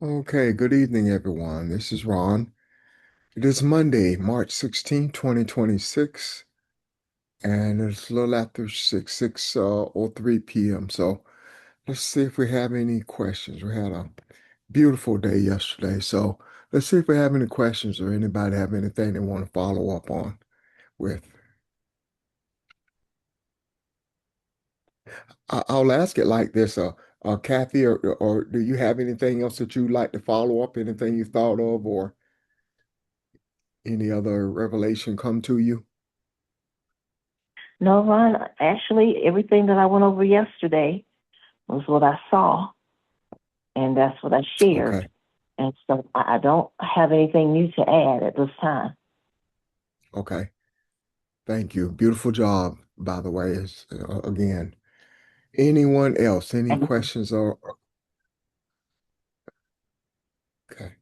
Okay, good evening, everyone. This is Ron. It is Monday, March 16th, 2026, and it's a little after 6:03 p.m. So let's see if we have any questions. We had a beautiful day yesterday, so let's see if we have any questions or anybody have anything they want to follow up on with. I'll ask it like this, Kathy, or do you have anything else that you'd like to follow up? Anything you thought of, or any other revelation come to you? No, Ron, actually, everything that I went over yesterday was what I saw, and that's what I shared. Okay. And so I don't have anything new to add at this time. Okay. Thank you. Beautiful job, by the way, is again. Anyone else? Any And questions or okay. Okay.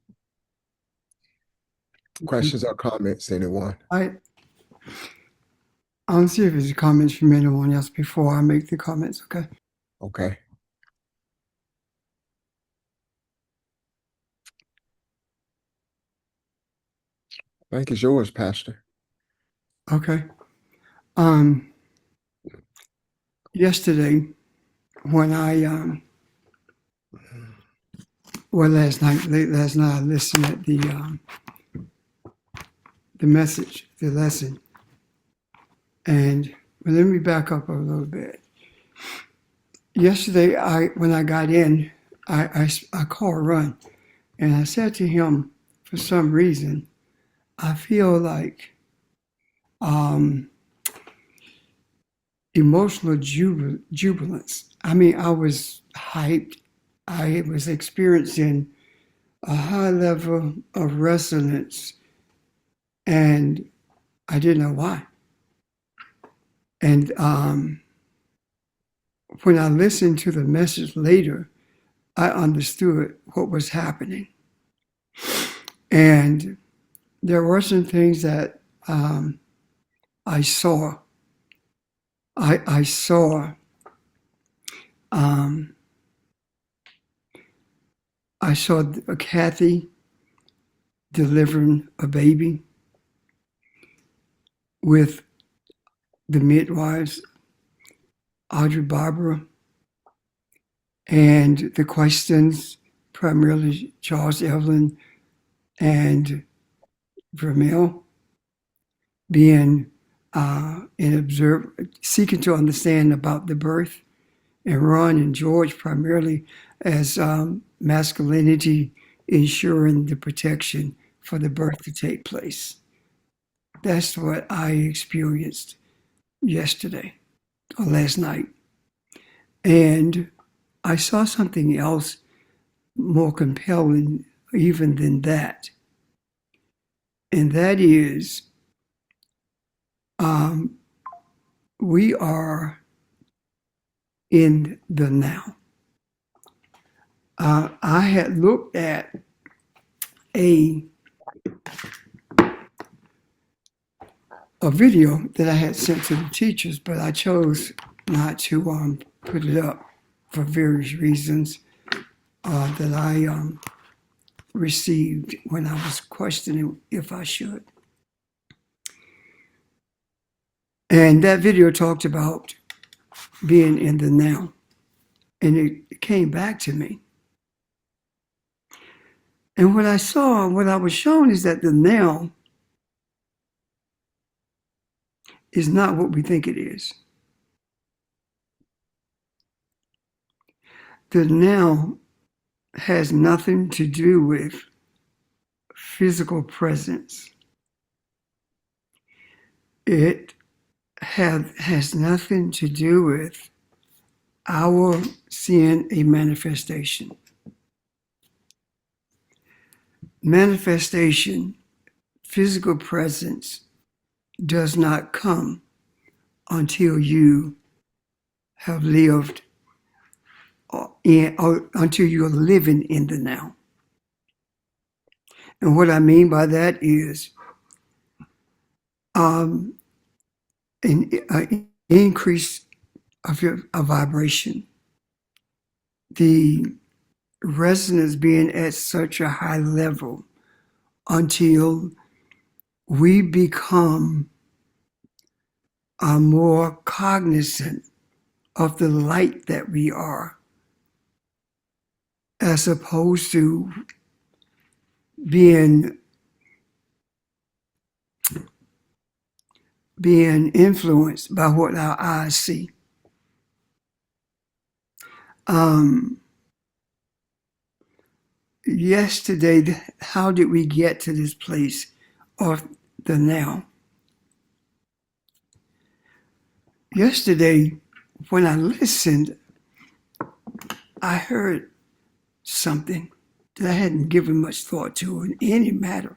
Questions or comments, anyone? I I'll see if there's comments from anyone else before I make the comments. Okay. Okay. Thank you, yours, Pastor. Okay. Um, Yesterday when last night, late last night, I listened at the message, the lesson, and well, let me back up a little bit. Yesterday, when I got in, I called Run, and I said to him, for some reason, I feel like um, emotional jubilance. I mean, I was hyped. I was experiencing a high level of resonance, and I didn't know why. And when I listened to the message later, I understood what was happening. And there were some things that I saw. I saw um, I saw Kathy delivering a baby with the midwives, Audrey Barbara, and the questions, primarily Charles Evelyn and Vermeil, being an observer, seeking to understand about the birth, and Ron and George primarily as masculinity ensuring the protection for the birth to take place. That's what I experienced yesterday or last night. And I saw something else more compelling even than that. And that is, um, we are in the now. I had looked at a a video that I had sent to the teachers, but I chose not to put it up for various reasons that I received when I was questioning if I should. And that video talked about being in the now. And it came back to me. And what I saw, what I was shown is that the now is not what we think it is. The now has nothing to do with physical presence. It has nothing to do with our seeing a manifestation. Manifestation, physical presence, does not come until you have lived or until you're living in the now. And what I mean by that is an increase of your vibration. The resonance being at such a high level until we become more cognizant of the light that we are, as opposed to being influenced by what our eyes see. Yesterday, how did we get to this place of the now? Yesterday, when I listened, I heard something that I hadn't given much thought to in any matter.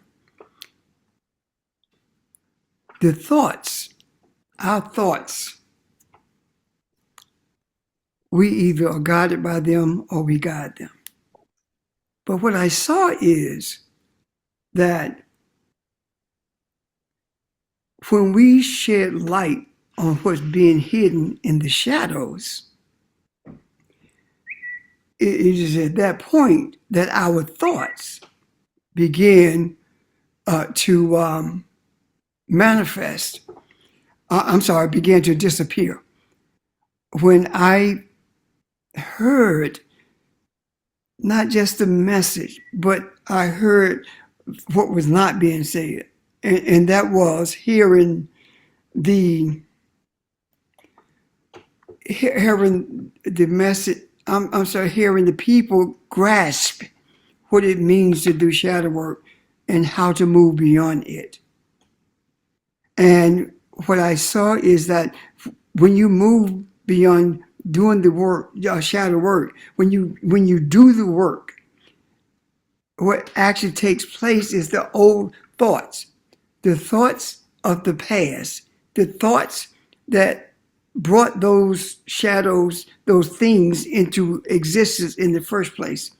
The thoughts, our thoughts, we either are guided by them or we guide them. But what I saw is that when we shed light on what's being hidden in the shadows, it is at that point that our thoughts begin to manifest. Began to disappear. When I heard not just the message, but I heard what was not being said, and that was hearing the message. Hearing the people grasp what it means to do shadow work and how to move beyond it. And what I saw is that when you move beyond doing the work, shadow work, when you do the work, what actually takes place is the old thoughts, the thoughts of the past, the thoughts that brought those shadows, those things into existence in the first place,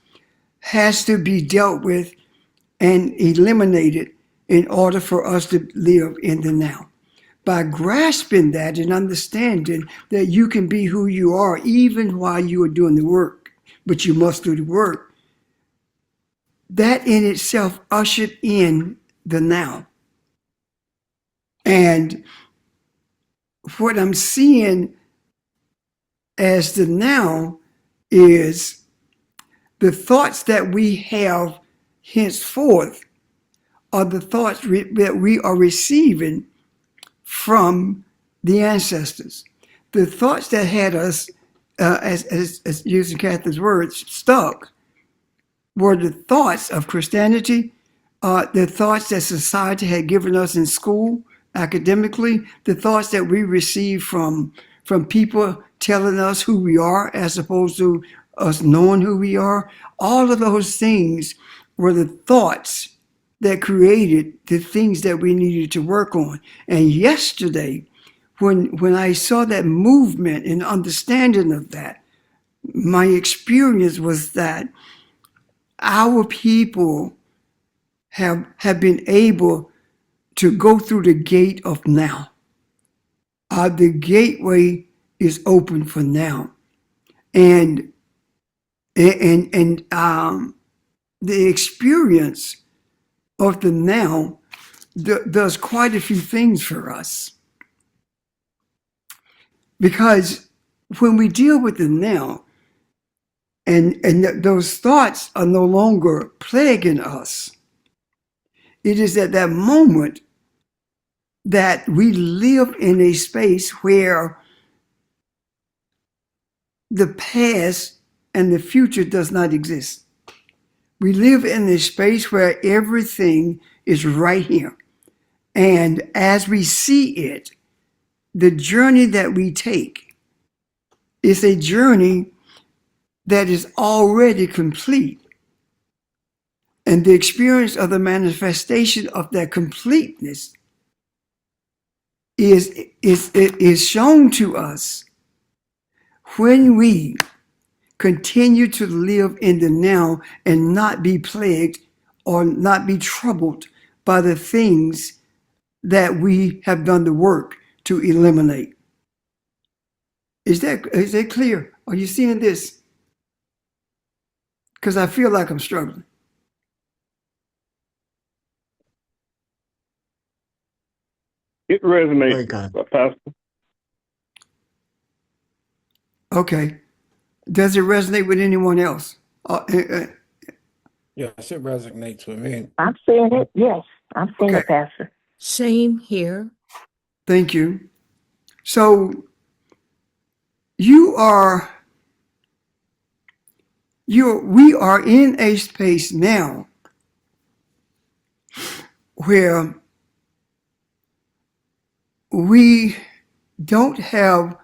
has to be dealt with and eliminated in order for us to live in the now. By grasping that and understanding that you can be who you are even while you are doing the work, but you must do the work, that in itself ushered in the now. And what I'm seeing as the now is the thoughts that we have henceforth are the thoughts that we are receiving from the ancestors. The thoughts that had us, as using Catherine's words, stuck, were the thoughts of Christianity, the thoughts that society had given us in school, academically, the thoughts that we received from people telling us who we are as opposed to us knowing who we are. All of those things were the thoughts that created the things that we needed to work on. And yesterday, when I saw that movement and understanding of that, my experience was that our people have been able to go through the gate of now. The gateway is open for now. And the experience of the now does quite a few things for us. Because when we deal with the now, and those thoughts are no longer plaguing us, it is at that moment that we live in a space where the past and the future does not exist. We live in a space where everything is right here. And as we see it, the journey that we take is a journey that is already complete. And the experience of the manifestation of that completeness is shown to us when we continue to live in the now and not be plagued or not be troubled by the things that we have done the work to eliminate. Is that clear? Are you seeing this? Because I feel like I'm struggling. It resonates, Pastor. Okay. Does it resonate with anyone else? Yes, it resonates with me. I'm seeing it. Yes, I'm seeing Okay. it, Pastor. Same here. Thank you. So we are in a space now where we don't have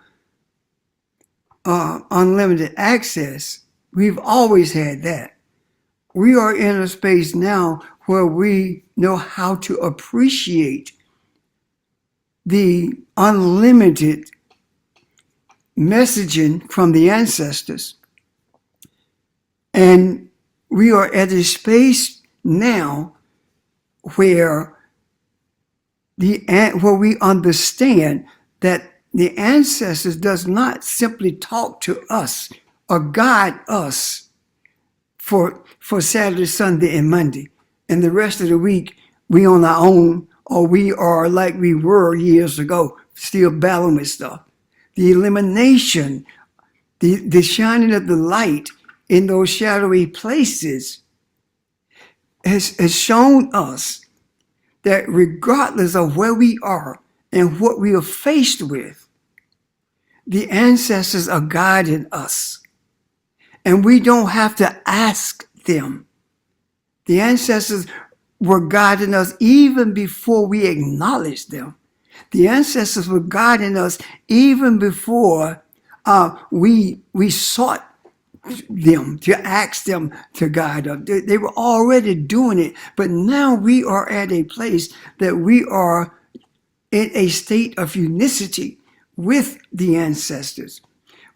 unlimited access. We've always had that. We are in a space now where we know how to appreciate the unlimited messaging from the ancestors. And we are at a space now where we understand that the ancestors does not simply talk to us or guide us for Saturday, Sunday, and Monday. And the rest of the week, we on our own, or we are like we were years ago, still battling with stuff. The elimination, the shining of the light in those shadowy places has shown us that regardless of where we are and what we are faced with, the ancestors are guiding us. And we don't have to ask them. The ancestors were guiding us even before we acknowledged them. The ancestors were guiding us even before we sought them, to ask them to guide us. They were already doing it, but now we are at a place that we are in a state of unicity with the ancestors.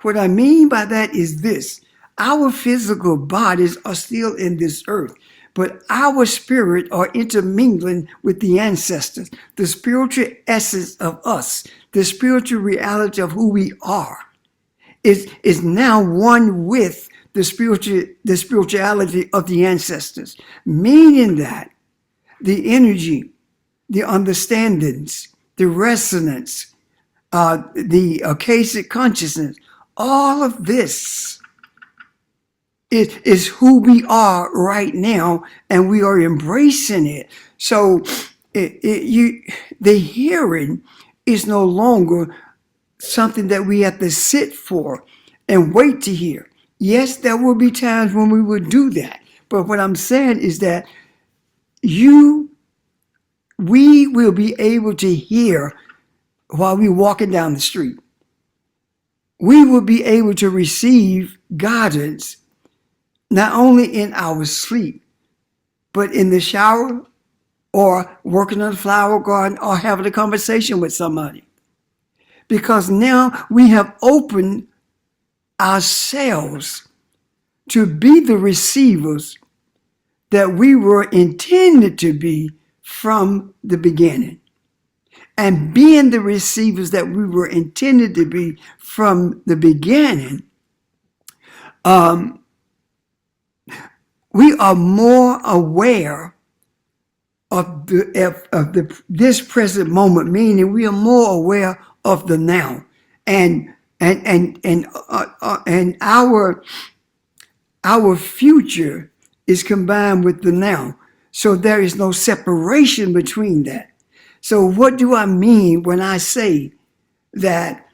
What I mean by that is this: our physical bodies are still in this earth, but our spirit are intermingling with the ancestors, the spiritual essence of us, the spiritual reality of who we are. Is now one with the spirituality of the ancestors, meaning that the energy, the understandings, the resonance, the Akashic consciousness, all of this is who we are right now, and we are embracing it. So the hearing is no longer something that we have to sit for and wait to hear. Yes, there will be times when we will do that. But what I'm saying is that we will be able to hear while we're walking down the street. We will be able to receive guidance not only in our sleep, but in the shower or working on the flower garden or having a conversation with somebody. Because now we have opened ourselves to be the receivers that we were intended to be from the beginning. And being the receivers that we were intended to be from the beginning, we are more aware of this present moment, meaning we are more aware of the now, and our future is combined with the now. So there is no separation between that. So what do I mean when I say that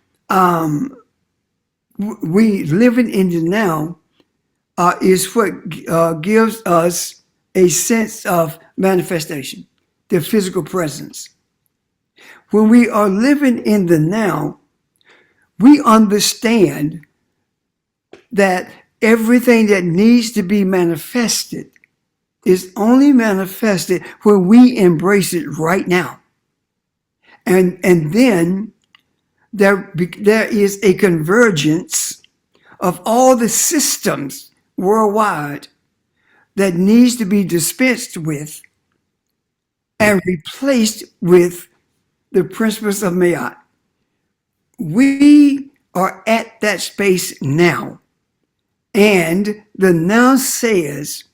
we living in the now is what gives us a sense of manifestation, the physical presence. When we are living in the now, we understand that everything that needs to be manifested is only manifested when we embrace it right now. And then there is a convergence of all the systems worldwide that needs to be dispensed with and replaced with the principles of Ma'at. We are at that space now. And the now says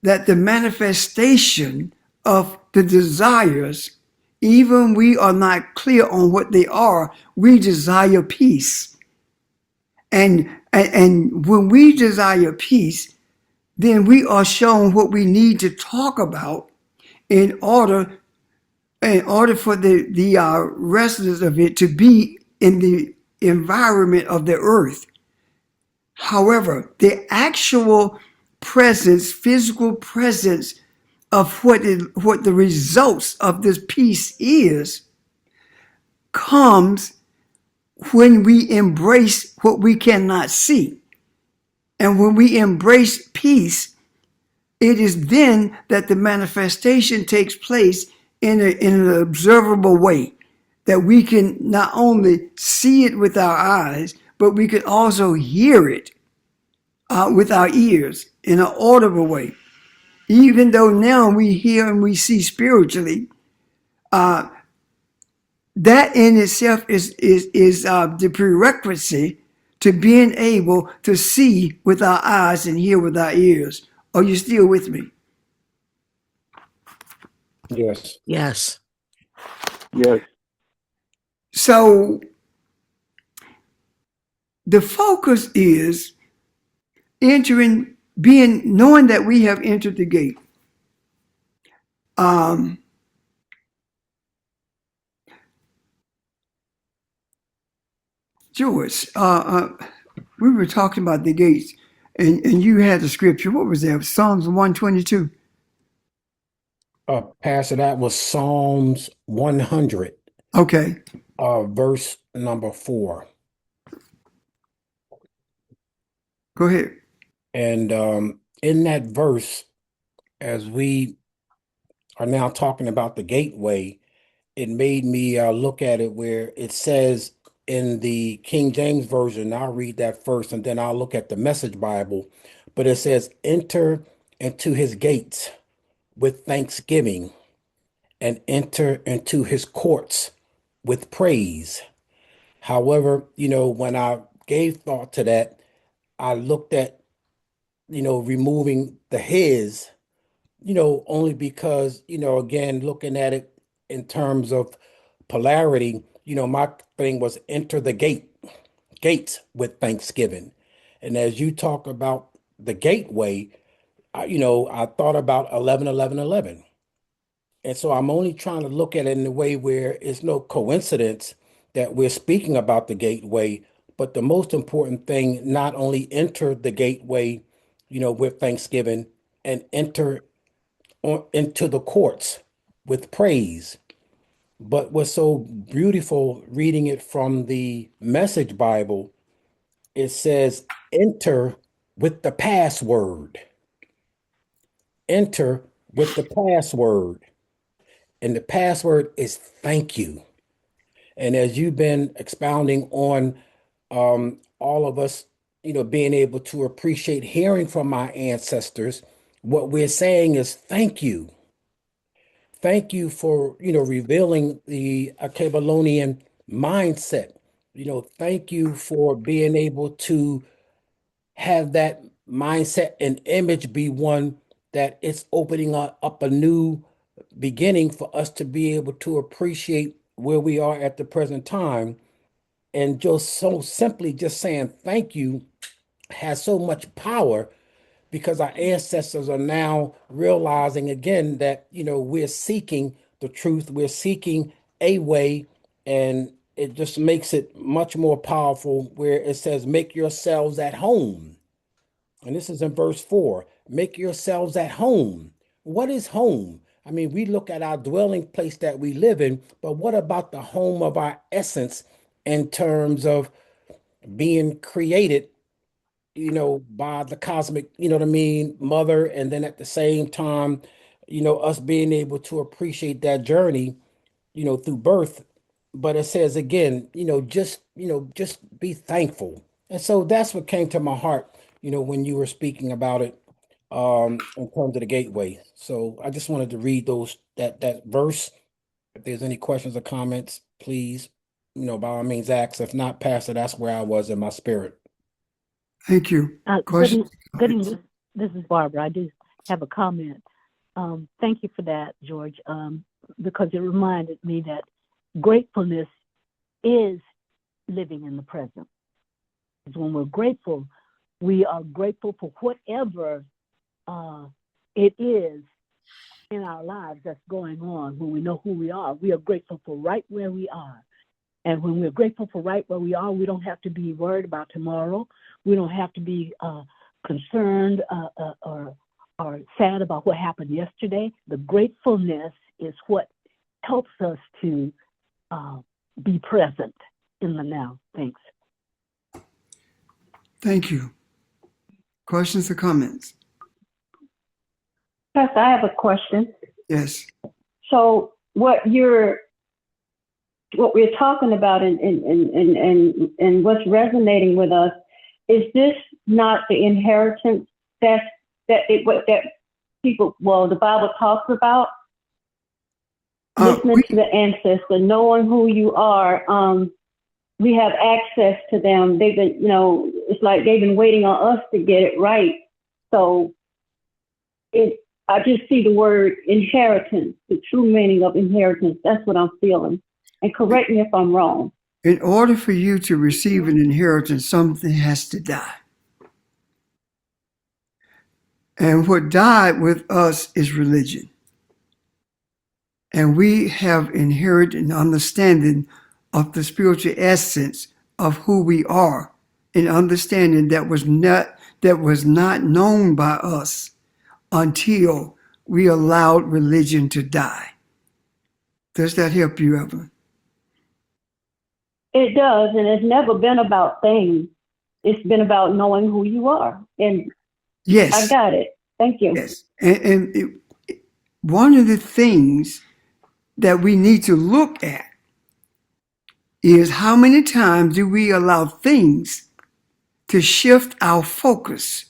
that the manifestation of the desires, even we are not clear on what they are, we desire peace. And when we desire peace, then we are shown what we need to talk about in order for the residents of it to be in the environment of the earth. However, the actual presence, physical presence of what the results of this peace is, comes when we embrace what we cannot see. And when we embrace peace, it is then that the manifestation takes place in an observable way, that we can not only see it with our eyes, but we can also hear it with our ears in an audible way. Even though now we hear and we see spiritually, that in itself is the prerequisite to being able to see with our eyes and hear with our ears. Are you still with me? Yes. Yes. Yes. So the focus is knowing that we have entered the gate. George, we were talking about the gates, and you had the scripture. What was that? Psalms 122. Pastor, that was Psalms 100, Okay. verse number 4. Go ahead. And in that verse, as we are now talking about the gateway, it made me look at it where it says in the King James Version, I'll read that first and then I'll look at the Message Bible, but it says, enter into his gates with thanksgiving and enter into his courts with praise. However, when I gave thought to that, I looked at, removing the his, only because, again, looking at it in terms of polarity, my thing was enter the gates with thanksgiving. And as you talk about the gateway, I thought about 11, 11, 11. And so I'm only trying to look at it in a way where it's no coincidence that we're speaking about the gateway, but the most important thing, not only enter the gateway, with thanksgiving and enter into the courts with praise. But what's so beautiful reading it from the Message Bible, it says, enter with the password. Enter with the password. And the password is thank you. And as you've been expounding on all of us, being able to appreciate hearing from our ancestors, what we're saying is thank you. Thank you for, revealing the Babylonian mindset. Thank you for being able to have that mindset and image be one that it's opening up a new beginning for us to be able to appreciate where we are at the present time. And just so simply just saying thank you has so much power because our ancestors are now realizing again that, we're seeking the truth, we're seeking a way, and it just makes it much more powerful where it says, make yourselves at home. And this is in verse 4. Make yourselves at home. What is home? I mean, we look at our dwelling place that we live in, but what about the home of our essence in terms of being created, by the cosmic, what I mean, mother, and then at the same time, us being able to appreciate that journey, through birth. But it says again, just be thankful. And so that's what came to my heart, when you were speaking about it, in terms of the gateway. So I just wanted to read that verse. If there's any questions or comments, please, by all means ask. If not, Pastor, that's where I was in my spirit. Thank you. Good Questions? evening. This is Barbara. I do have a comment. Thank you for that, George, because it reminded me that gratefulness is living in the present. When we're grateful, we are grateful for whatever it is in our lives that's going on. When we know who we are grateful for right where we are. And when we're grateful for right where we are, we don't have to be worried about tomorrow. We don't have to be concerned or sad about what happened yesterday. The gratefulness is what helps us to be present in the now. Thanks. Thank you. Questions or comments? Pastor, I have a question. Yes. So what we're talking about and what's resonating with us, is this not the inheritance that people, the Bible talks about? Listening to the ancestor, knowing who you are, we have access to them. They've been, it's like they've been waiting on us to get it right. So I just see the word inheritance, the true meaning of inheritance. That's what I'm feeling. And correct me if I'm wrong. In order for you to receive an inheritance, something has to die. And what died with us is religion. And we have inherited an understanding of the spiritual essence of who we are, an understanding that was not known by us until we allowed religion to die. Does that help you, Evelyn? It does, and it's never been about things. It's been about knowing who you are. And yes, I got it. Thank you. Yes, one of the things that we need to look at is how many times do we allow things to shift our focus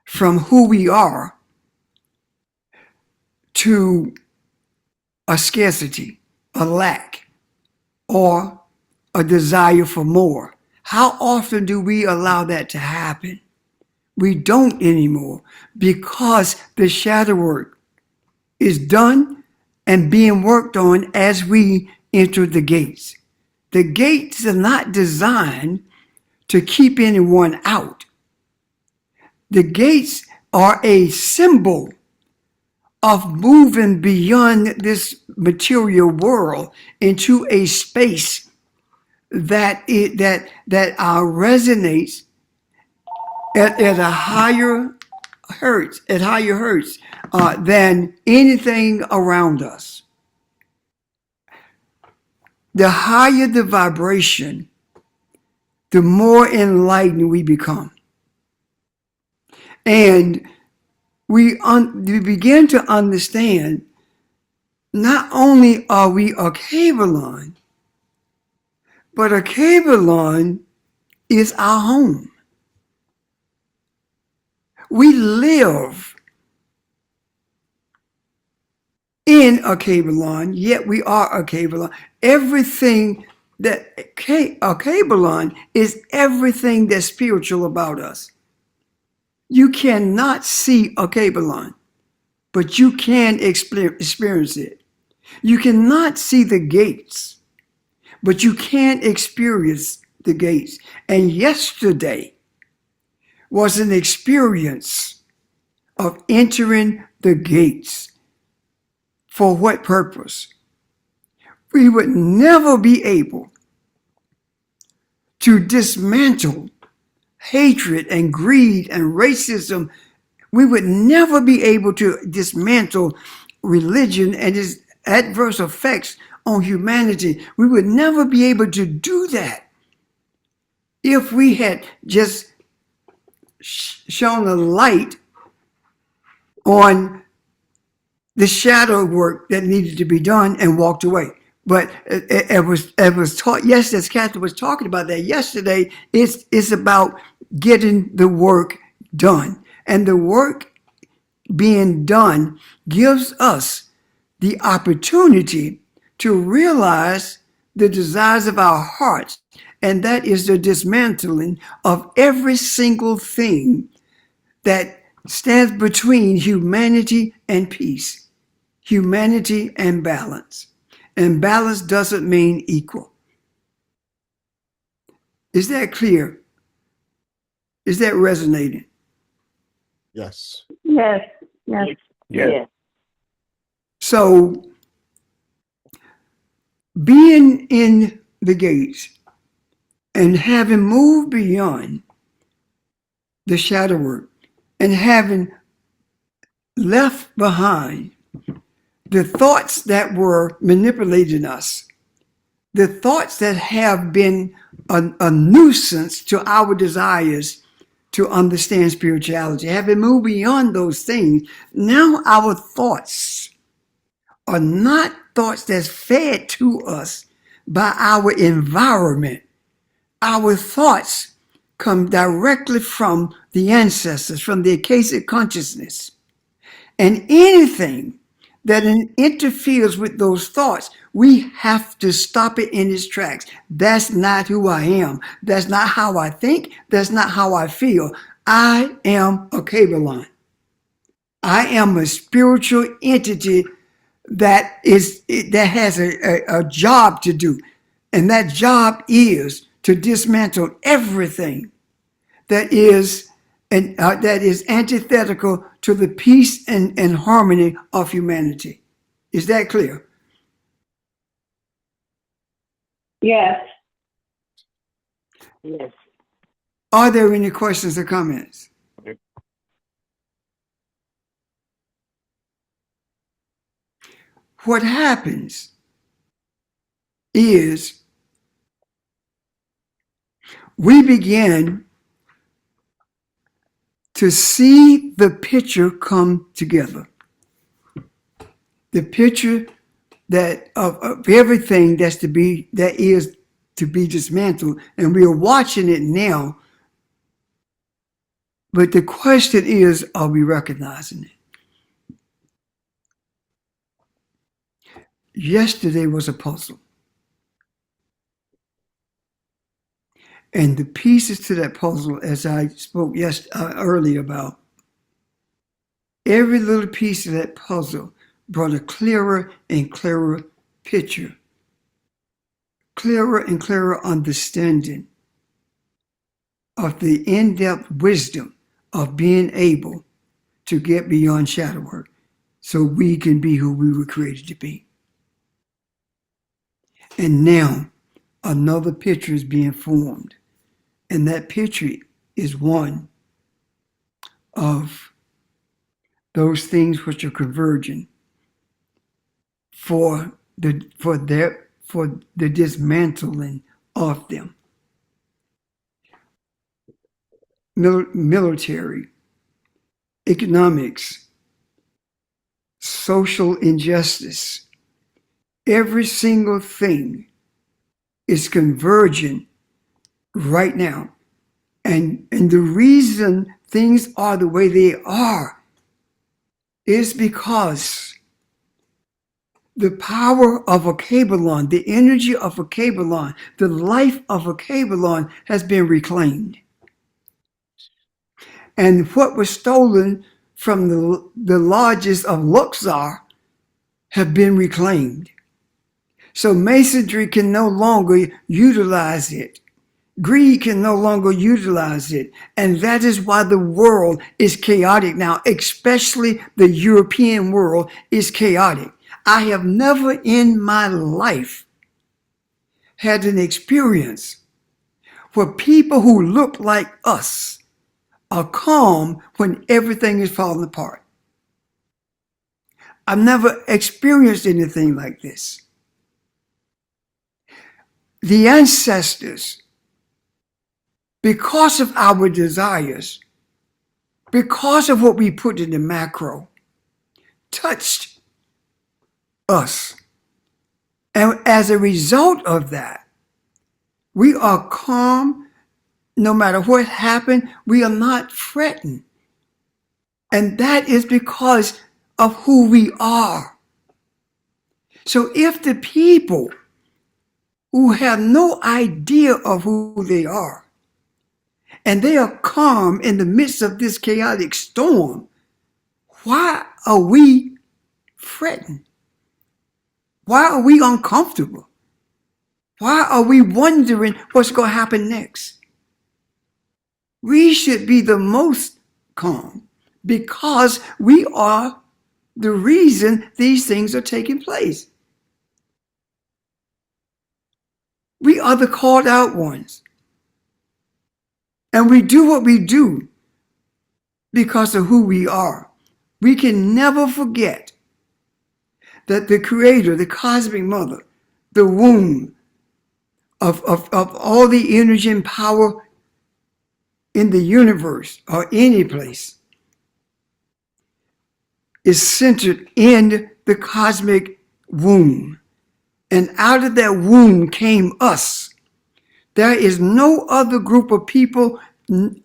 from who we are to a scarcity, a lack, or a desire for more. How often do we allow that to happen? We don't anymore because the shadow work is done and being worked on as we enter the gates. The gates are not designed to keep anyone out. The gates are a symbol of moving beyond this material world into a space that resonates at a higher hertz, than anything around us. The higher the vibration, the more enlightened we become. And we begin to understand not only are we a Kabbalah, but a Kabbalah is our home. We live in a Kabbalah, yet we are a Kabbalah. Everything that a Kabbalah is everything that's spiritual about us. You cannot see a Kabbalah, but you can experience it. You cannot see the gates, but you can experience the gates. And yesterday was an experience of entering the gates. For what purpose? We would never be able to dismantle hatred and greed and racism. We would never be able to dismantle religion and its adverse effects on humanity. We would never be able to do that if we had just shone a light on the shadow work that needed to be done and walked away. But it was taught, yes, as Catherine was talking about that yesterday, it's about getting the work done. And the work being done gives us the opportunity to realize the desires of our hearts and that is the dismantling of every single thing that stands between humanity and peace, humanity and balance. And balance doesn't mean equal. Is that clear? Is that resonating? Yes. Yes, yes. Yes. So, being in the gates and having moved beyond the shadow work and having left behind the thoughts that were manipulating us, the thoughts that have been a nuisance to our desires to understand spirituality, having moved beyond those things, now our thoughts are not thoughts that's fed to us by our environment. Our thoughts come directly from the ancestors, from the Akashic consciousness. And anything that interferes with those thoughts, we have to stop it in its tracks. That's not who I am. That's not how I think. That's not how I feel. I am a Kabbalah. I am a spiritual entity that has a job to do. And that job is to dismantle everything that is antithetical to the peace and harmony of humanity. Is that clear? Yes. Yes. Are there any questions or comments? What happens is we begin to see the picture come together. The picture that of everything that is to be dismantled, and we are watching it now. But the question is, are we recognizing it? Yesterday was a puzzle. And the pieces to that puzzle, as I spoke earlier about, every little piece of that puzzle brought a clearer and clearer picture, clearer and clearer understanding of the in-depth wisdom of being able to get beyond shadow work so we can be who we were created to be. And now another picture is being formed. And that picture is one of those things which are converging for the dismantling of them. Military, economics, social injustice, every single thing is converging right now. And the reason things are the way they are is because the power of a Kabbalah, the energy of a Kabbalah, the life of a Kabbalah has been reclaimed. And what was stolen from the lodges of Luxor have been reclaimed. So Masonry can no longer utilize it. Greed can no longer utilize it. And that is why the world is chaotic now, especially the European world is chaotic. I have never in my life had an experience where people who look like us are calm when everything is falling apart. I've never experienced anything like this. The ancestors, because of our desires, because of what we put in the macro, touched us. And as a result of that, we are calm. No matter what happened, we are not fretting. And that is because of who we are. So if the people who have no idea of who they are. And they are calm in the midst of this chaotic storm. Why are we fretting? Why are we uncomfortable? Why are we wondering what's going to happen next? We should be the most calm because we are the reason these things are taking place. We are the called out ones. And we do what we do because of who we are. We can never forget that the Creator, the cosmic mother, the womb of all the energy and power in the universe or any place is centered in the cosmic womb. And out of that womb came us. There is no other group of people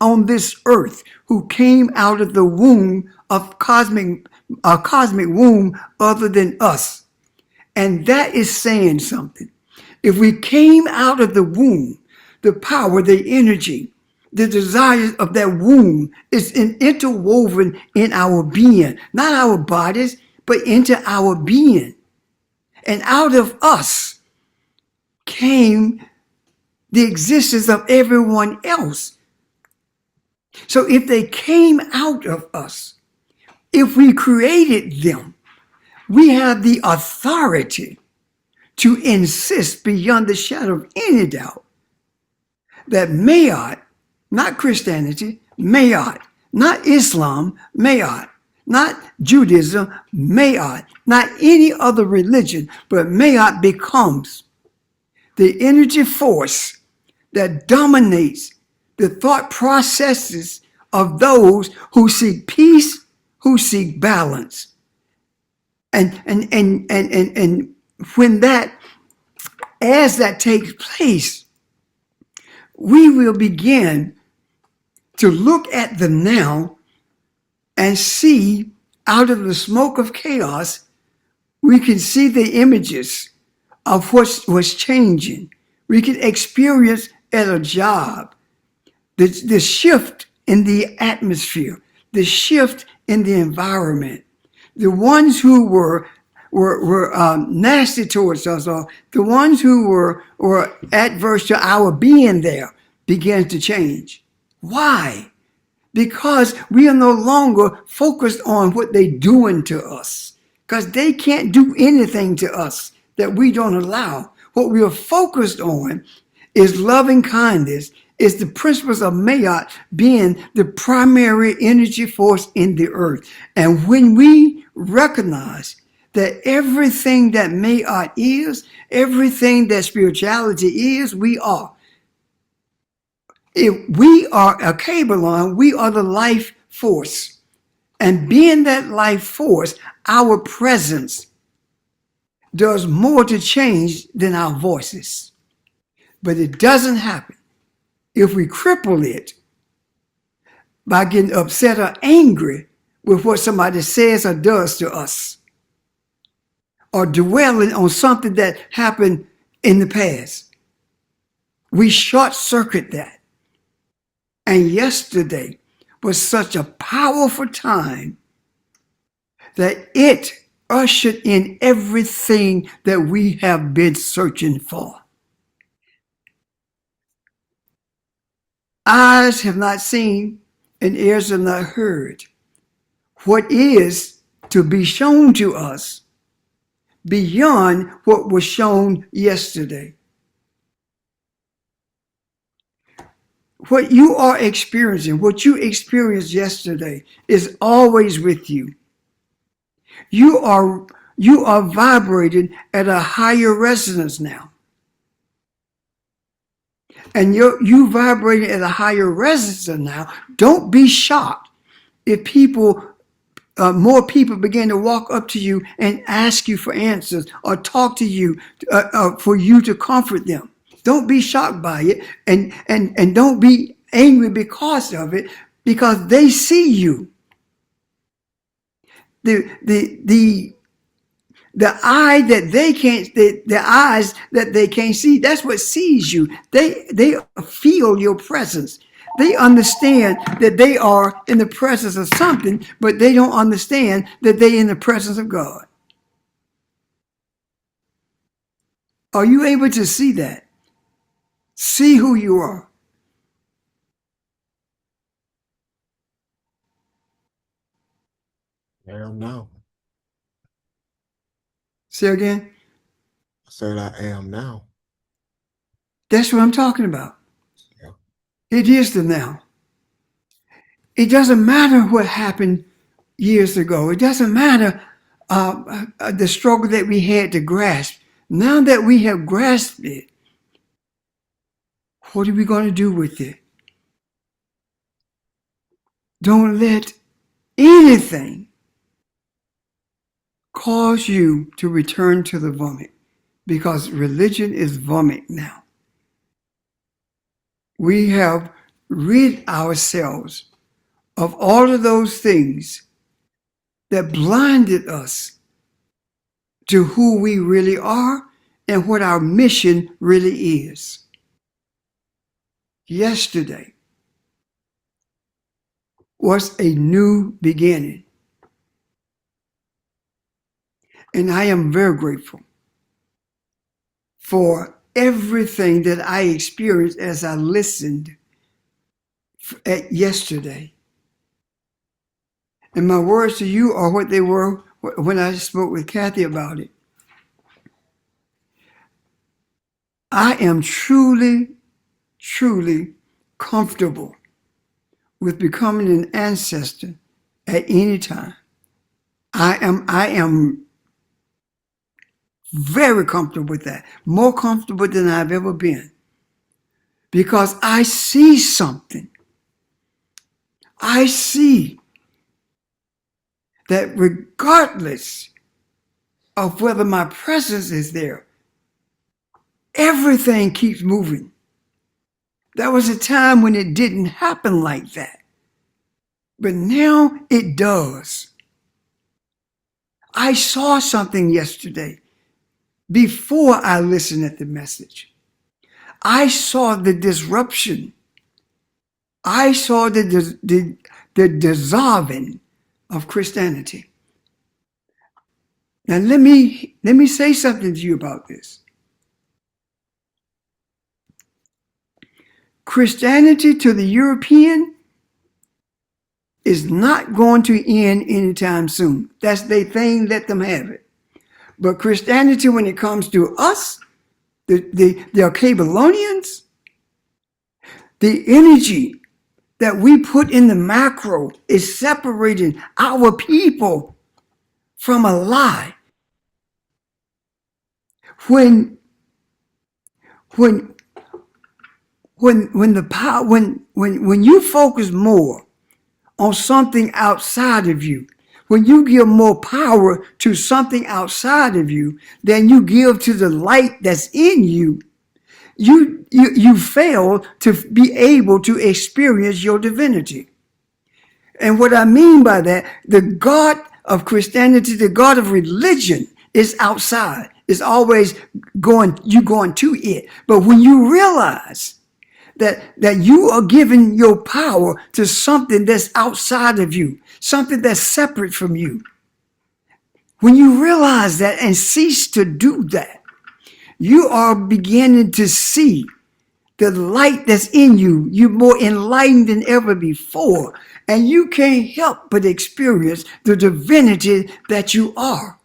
on this earth who came out of the womb of cosmic womb other than us. And that is saying something. If we came out of the womb, the power, the energy, the desires of that womb is interwoven in our being, not our bodies, but into our being. And out of us came the existence of everyone else. So if they came out of us, if we created them, we have the authority to insist beyond the shadow of any doubt that Ma'at, not Christianity, Ma'at, not Islam, Ma'at, not Judaism, Ma'at, not any other religion, but Ma'at becomes the energy force that dominates the thought processes of those who seek peace, who seek balance. And when that, as that takes place, we will begin to look at the now and see out of the smoke of chaos, we can see the images of what was changing. We can experience at a job the shift in the atmosphere, the shift in the environment. The ones who were nasty towards us, or the ones who were adverse to our being there, began to change. Why? Because we are no longer focused on what they're doing to us, because they can't do anything to us that we don't allow. What we are focused on is loving kindness, is the principles of Ma'at being the primary energy force in the earth. And when we recognize that everything that Ma'at is, everything that spirituality is, we are. If we are a Kabbalah, we are the life force. And being that life force, our presence does more to change than our voices. But it doesn't happen if we cripple it by getting upset or angry with what somebody says or does to us, or dwelling on something that happened in the past. We short circuit that. And yesterday was such a powerful time that it ushered in everything that we have been searching for. Eyes have not seen and ears have not heard what is to be shown to us beyond what was shown yesterday. What you are experiencing, what you experienced yesterday, is always with you. You are vibrating at a higher resonance now. And you vibrating at a higher resonance now. Don't be shocked if more people begin to walk up to you and ask you for answers or talk to you for you to comfort them. Don't be shocked by it, and don't be angry because of it, because they see you. The The eye that they can't, the eyes that they can't see, that's what sees you. They feel your presence. They understand that they are in the presence of something, but they don't understand that they're in the presence of God. Are you able to see that? See who you are. I am now. Say again? I said I am now. That's what I'm talking about. Yeah. It is the now. It doesn't matter what happened years ago. It doesn't matter the struggle that we had to grasp. Now that we have grasped it, what are we going to do with it? Don't let anything cause you to return to the vomit, because religion is vomit now. We have rid ourselves of all of those things that blinded us to who we really are and what our mission really is. Yesterday was a new beginning. And I am very grateful for everything that I experienced as I listened at yesterday. And my words to you are what they were when I spoke with Kathy about it. I am truly, truly comfortable with becoming an ancestor at any time. I am very comfortable with that, more comfortable than I've ever been, because I see something. I see that regardless of whether my presence is there, everything keeps moving. There was a time when it didn't happen like that, but now it does. I saw something yesterday before I listened at the message. I saw the disruption. I saw the dissolving of Christianity. Now let me say something to you about this. Christianity to the European is not going to end anytime soon. That's their thing, let them have it. But Christianity, when it comes to us, the Cabelonians, the energy that we put in the macro is separating our people from a lie. When you focus more on something outside of you, when you give more power to something outside of you than you give to the light that's in you, you fail to be able to experience your divinity. And what I mean by that, the God of Christianity, the God of religion is outside. It's always going to it. But when you realize that you are giving your power to something that's outside of you, something that's separate from you, when you realize that and cease to do that, you are beginning to see the light that's in you. You're more enlightened than ever before, and you can't help but experience the divinity that you are.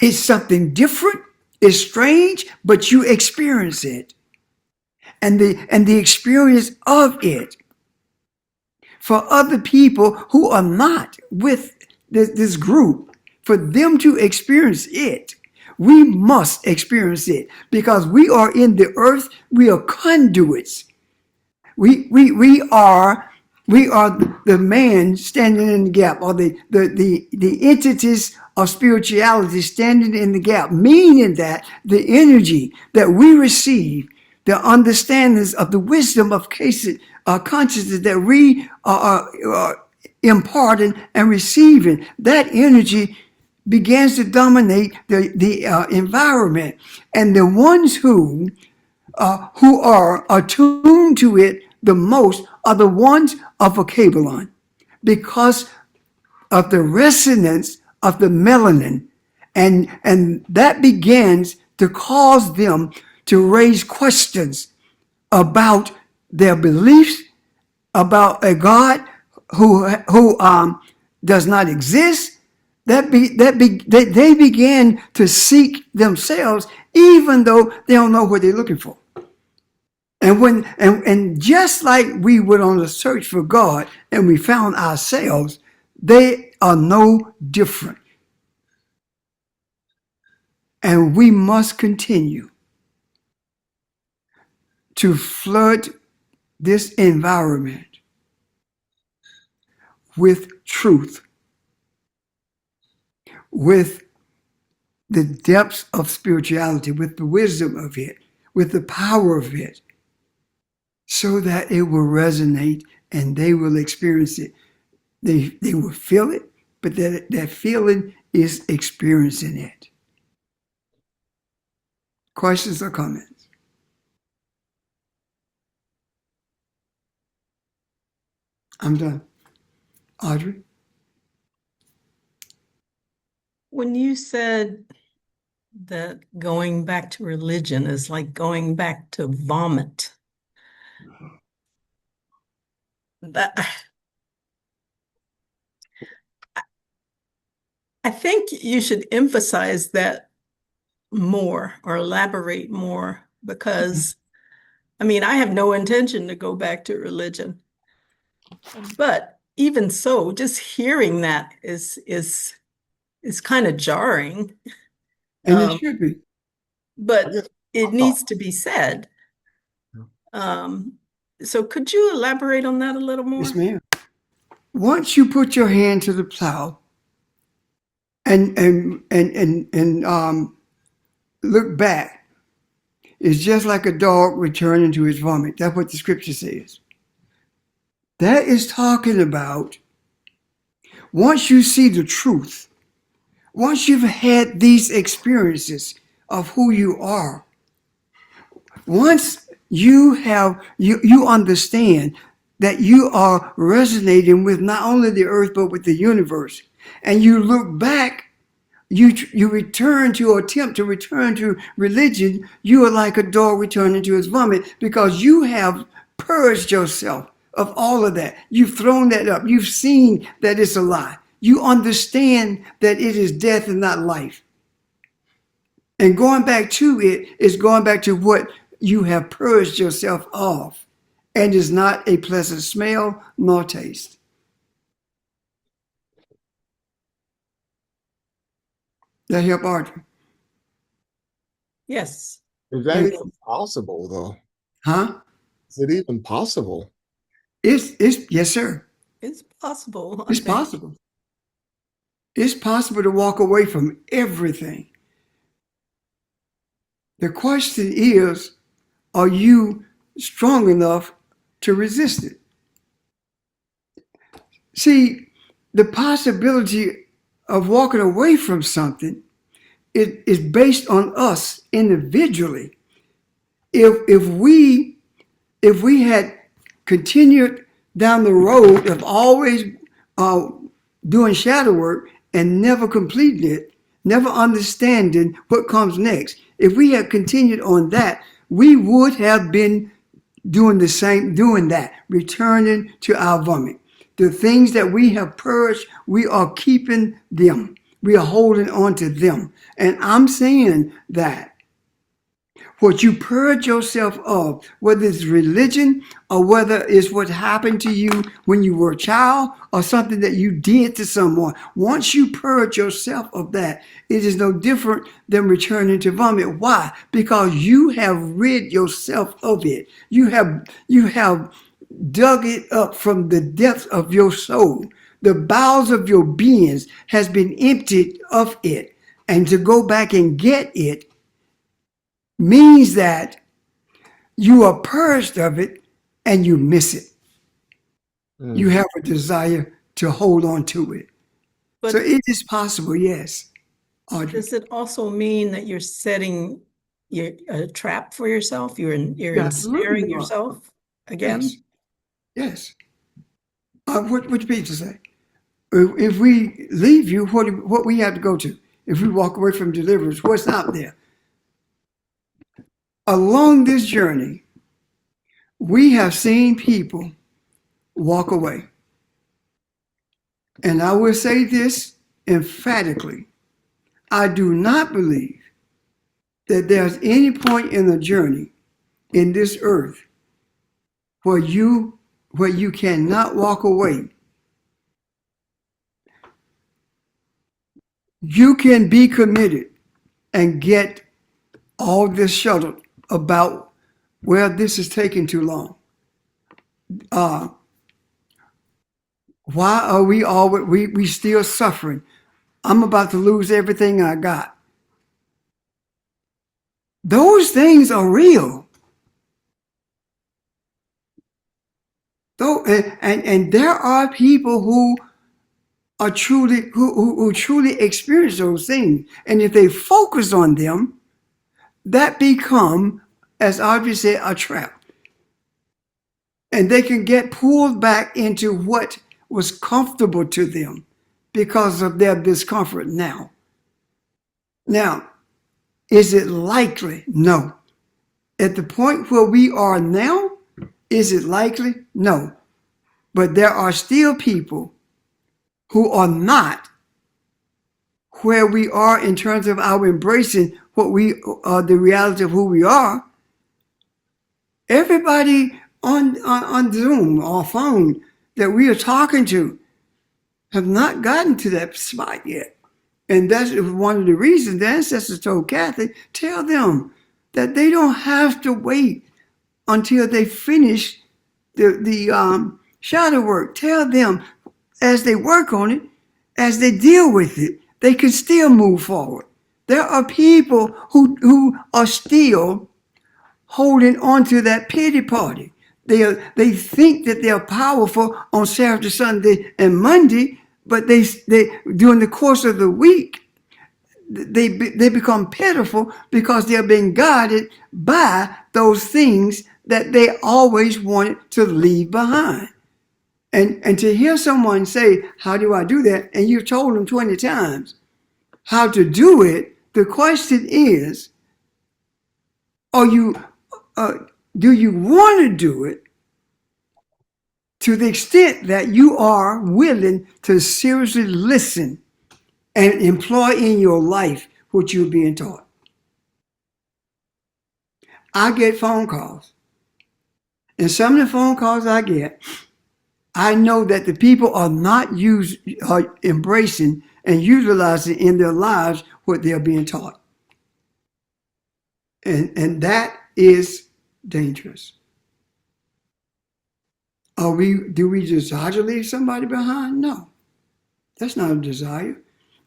It's something different, it's strange, but you experience it. And the experience of it for other people who are not with this group, for them to experience it, we must experience it, because we are in the earth. We are conduits. We are the man standing in the gap, or the entities of spirituality standing in the gap, meaning that the energy that we receive, the understandings of the wisdom of consciousness that we are imparting and receiving, that energy begins to dominate the environment, and the ones who are attuned to it the most are the ones of a Cabelon, because of the resonance of the melanin, and that begins to cause them to raise questions about their beliefs, about a God who does not exist. They begin to seek themselves, even though they don't know what they're looking for. And just like we went on a search for God and we found ourselves, they are no different. And we must continue to flood this environment with truth, with the depths of spirituality, with the wisdom of it, with the power of it, so that it will resonate and they will experience it. They will feel it, but that feeling is experiencing it. Questions or comments? I'm done. Audrey? When you said that going back to religion is like going back to vomit, I think you should emphasize that more or elaborate more, because I mean, I have no intention to go back to religion. But even so, just hearing that is kind of jarring. And it should be. But it needs to be said. So could you elaborate on that a little more? Yes, ma'am. Once you put your hand to the plow and look back, it's just like a dog returning to his vomit. That's what the scripture says. That is talking about once you see the truth, once you've had these experiences of who you are, once you understand that you are resonating with not only the earth but with the universe, and you look back, you return to attempt to return to religion, you are like a dog returning to his vomit, because you have purged yourself of all of that. You've thrown that up. You've seen that it's a lie. You understand that it is death and not life. And going back to it is going back to what you have purged yourself of, and is not a pleasant smell nor taste. That help, Audrey? Yes. Is that even possible, though? Huh? Is it even possible? It's yes, sir. It's possible. It's possible. It's possible to walk away from everything. The question is, are you strong enough to resist it? See, the possibility of walking away from something is based on us individually. If we had continued down the road of always doing shadow work and never completing it, never understanding what comes next, if we had continued on that, we would have been doing that, returning to our vomit. The things that we have purged, we are keeping them. We are holding on to them. And I'm saying that what you purge yourself of, whether it's religion or whether it's what happened to you when you were a child or something that you did to someone, once you purge yourself of that, it is no different than returning to vomit. Why? Because you have rid yourself of it. You have dug it up from the depths of your soul. The bowels of your beings has been emptied of it. And to go back and get it means that you are purged of it and you miss it. You have a desire to hold on to it. But so it is possible, yes. Audrey. Does it also mean that you're setting a trap for yourself? You're Yeah, absolutely ensnaring you are. yourself again? Yes. Yes. What Peter say? If we leave you, what we have to go to? If we walk away from deliverance, what's out there? Along this journey, we have seen people walk away. And I will say this emphatically. I do not believe that there's any point in the journey in this earth where you cannot walk away. You can be committed and get all this shuttled about, well, this is taking too long. Why are we still suffering? I'm about to lose everything I got. Those things are real. Though, and there are people who are truly who truly experience those things, and if they focus on them, that become, as Audrey said, a trap, and they can get pulled back into what was comfortable to them because of their discomfort now. Now, is it likely? No. At the point where we are now, is it likely? No. But there are still people who are not where we are in terms of our embracing what we are, the reality of who we are. Everybody on Zoom or phone that we are talking to have not gotten to that spot yet. And that's one of the reasons the ancestors told Kathy, tell them that they don't have to wait until they finish the shadow work. Tell them as they work on it, as they deal with it, they can still move forward. There are people who are still holding on to that pity party. They think that they're powerful on Saturday, Sunday, and Monday, but they during the course of the week, they become pitiful because they're being guided by those things that they always wanted to leave behind. And to hear someone say, how do I do that? And you've told them 20 times how to do it. The question is, do you want to do it to the extent that you are willing to seriously listen and employ in your life what you're being taught? I get phone calls. And some of the phone calls I get, I know that the people are not embracing and utilizing in their lives what they're being taught. And that is dangerous. Do we desire to leave somebody behind? No, that's not a desire.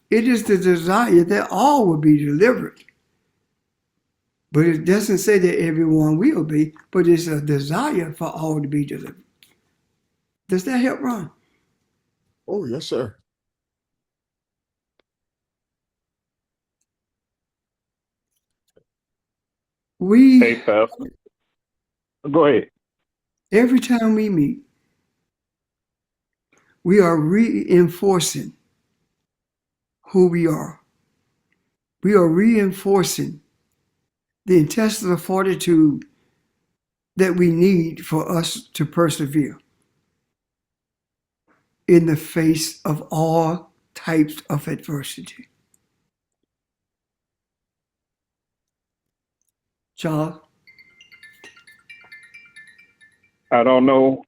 It is the desire that all will be delivered. But it doesn't say that everyone will be, but it's a desire for all to be delivered. Does that help, Ron? Oh, yes, sir. Hey, Pastor. Go ahead. Every time we meet, we are reinforcing who we are. We are reinforcing the intestinal fortitude that we need for us to persevere in the face of all types of adversity. Charles? I don't know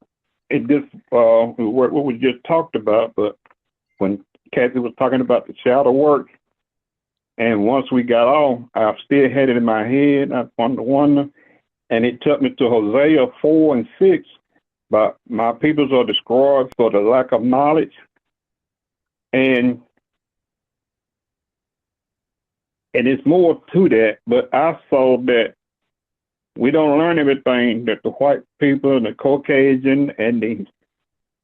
what we just talked about, but when Kathy was talking about the shadow work, and once we got on, I still had it in my head. I wonder, and it took me to Hosea 4:6. But my peoples are destroyed for the lack of knowledge, and it's more to that. But I saw that we don't learn everything that the white people, the Caucasian, and the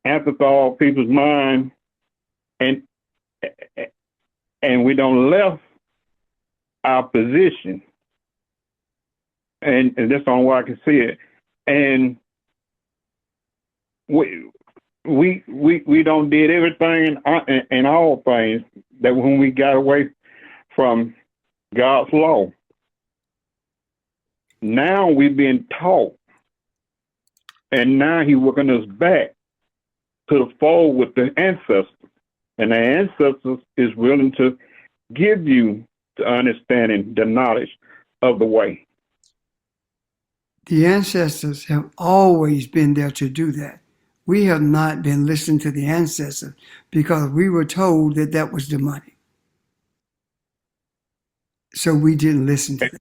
Neanderthal people's mind, and we don't left our position. And that's the only way I can see it. And we don't did everything in all things that when we got away from God's law. Now we've been taught, and now He's working us back to the fold with the ancestors, and the ancestors is willing to give you the understanding, the knowledge of the way. The ancestors have always been there to do that. We have not been listening to the ancestors because we were told that that was the money. So we didn't listen to them.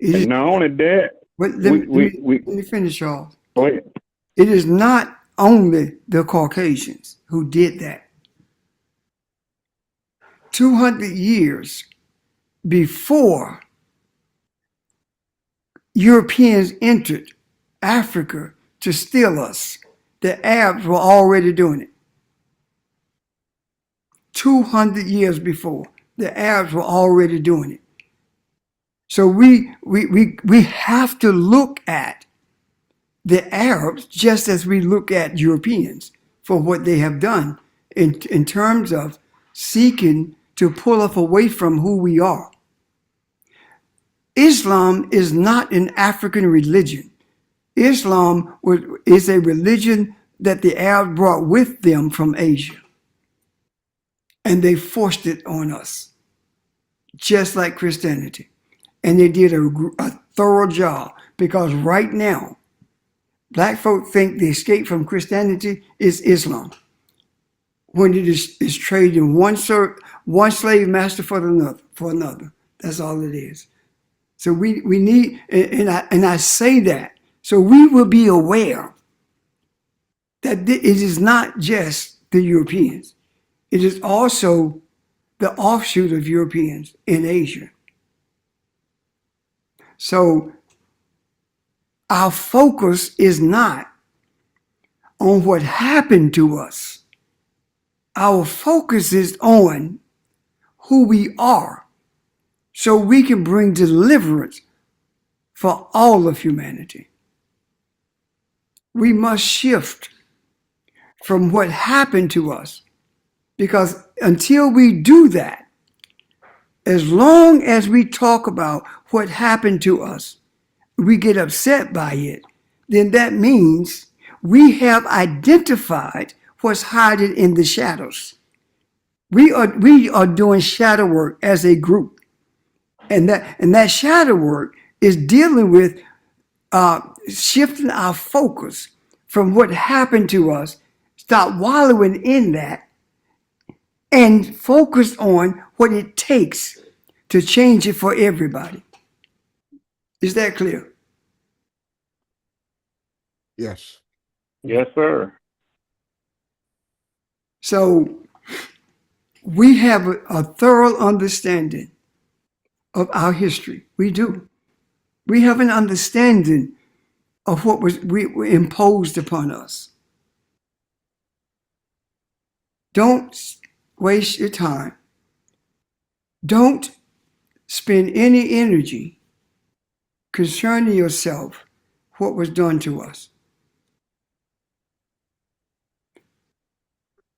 And not only that, Let me finish, y'all. go ahead. It is not only the Caucasians who did that. 200 years before Europeans entered Africa to steal us, the Arabs were already doing it. 200 years before, the Arabs were already doing it. So we have to look at the Arabs just as we look at Europeans for what they have done in terms of seeking to pull us away from who we are. Islam is not an African religion. Islam is a religion that the Arabs brought with them from Asia. And they forced it on us, just like Christianity. And they did a thorough job, because right now, black folk think the escape from Christianity is Islam, when it is trading one slave master for another. That's all it is. So we need, and I say that so we will be aware that it is not just the Europeans. It is also the offshoot of Europeans in Asia. So our focus is not on what happened to us. Our focus is on who we are, so we can bring deliverance for all of humanity. We must shift from what happened to us, because until we do that, as long as we talk about what happened to us, we get upset by it, then that means we have identified what's hiding in the shadows. We are doing shadow work as a group. And that shadow work is dealing with shifting our focus from what happened to us, stop wallowing in that, and focus on what it takes to change it for everybody. Is that clear? Yes. Yes, sir. So we have a thorough understanding of our history. We do. We have an understanding of what was imposed upon us. Don't waste your time. Don't spend any energy concerning yourself what was done to us.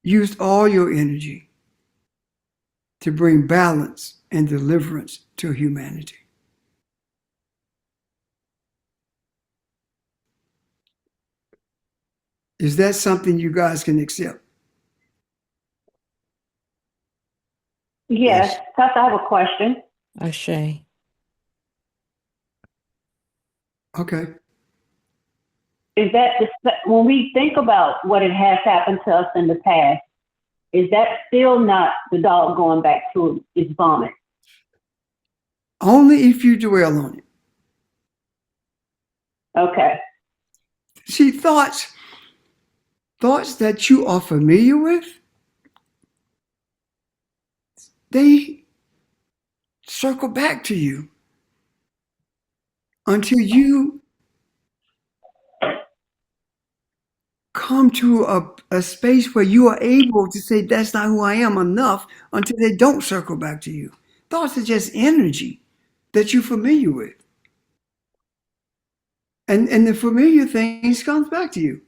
Use all your energy to bring balance and deliverance to humanity. Is that something you guys can accept? Yes, Pastor, I have a question. Ashe. Okay. Is that when we think about what it has happened to us in the past, is that still not the dog going back to its vomit? Only if you dwell on it. Okay. See, thoughts that you are familiar with, they circle back to you until you come to a space where you are able to say, that's not who I am enough, until they don't circle back to you. Thoughts are just energy that you're familiar with. And the familiar things comes back to you.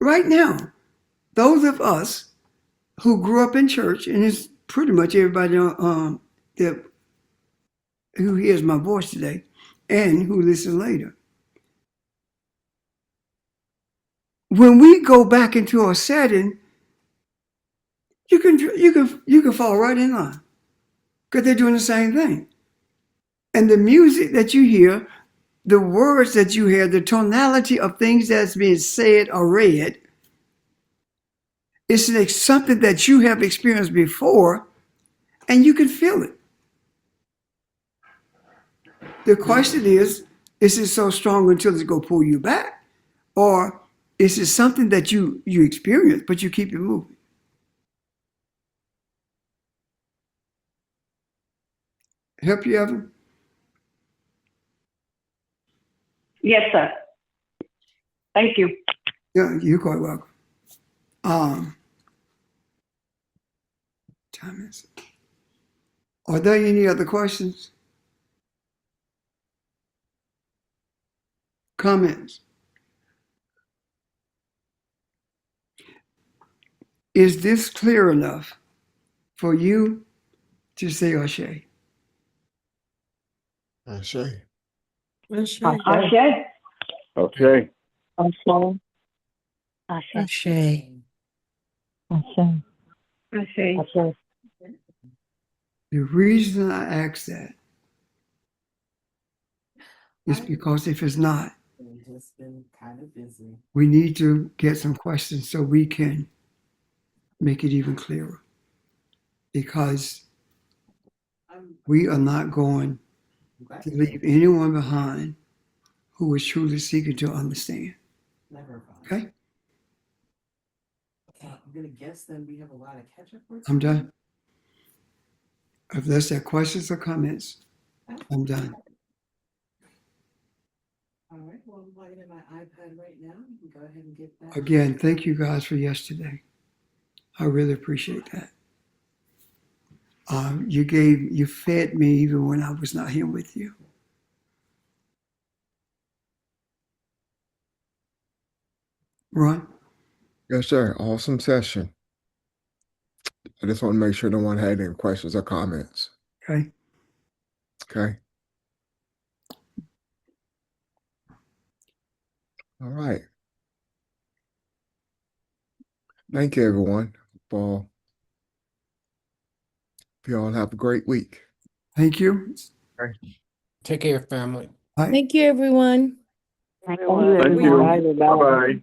Right now, those of us who grew up in church, and it's pretty much everybody that who hears my voice today and who listen later. When we go back into a setting, you can fall right in line because they're doing the same thing. And the music that you hear, the words that you hear, the tonality of things that's being said or read, it's like something that you have experienced before, and you can feel it. The question is it so strong until it's going to pull you back? Or is it something that you experience, but you keep it moving? Help you, Evan? Yes, sir. Thank you. Yeah, you're quite welcome. Time is. Are there any other questions? Comments? Is this clear enough for you to say Ashe? Ashe. Ashe. Ashe. Okay. Ashe. Ashe. Ashe. Ashe. Ashe. The reason I ask that is because if it's not, Just been kind of busy. we need to get some questions so we can make it even clearer. Because we are not going to leave anyone behind who is truly seeking to understand. Never. Okay? Okay, I'm gonna guess then we have a lot of catch up work. I'm done. If there's there questions or comments, I'm done. All right, well, I'm plugging in my iPad right now. You can go ahead and get that. Again, thank you guys for yesterday. I really appreciate that. You fed me even when I was not here with you. Ron? Yes, sir. Awesome session. I just want to make sure no one had any questions or comments. Okay. Okay. All right. Thank you, everyone. Hope you all have a great week. Thank you. Take care, family. Bye. Thank you, everyone. Thank Thank you, you. everybody. Bye-bye.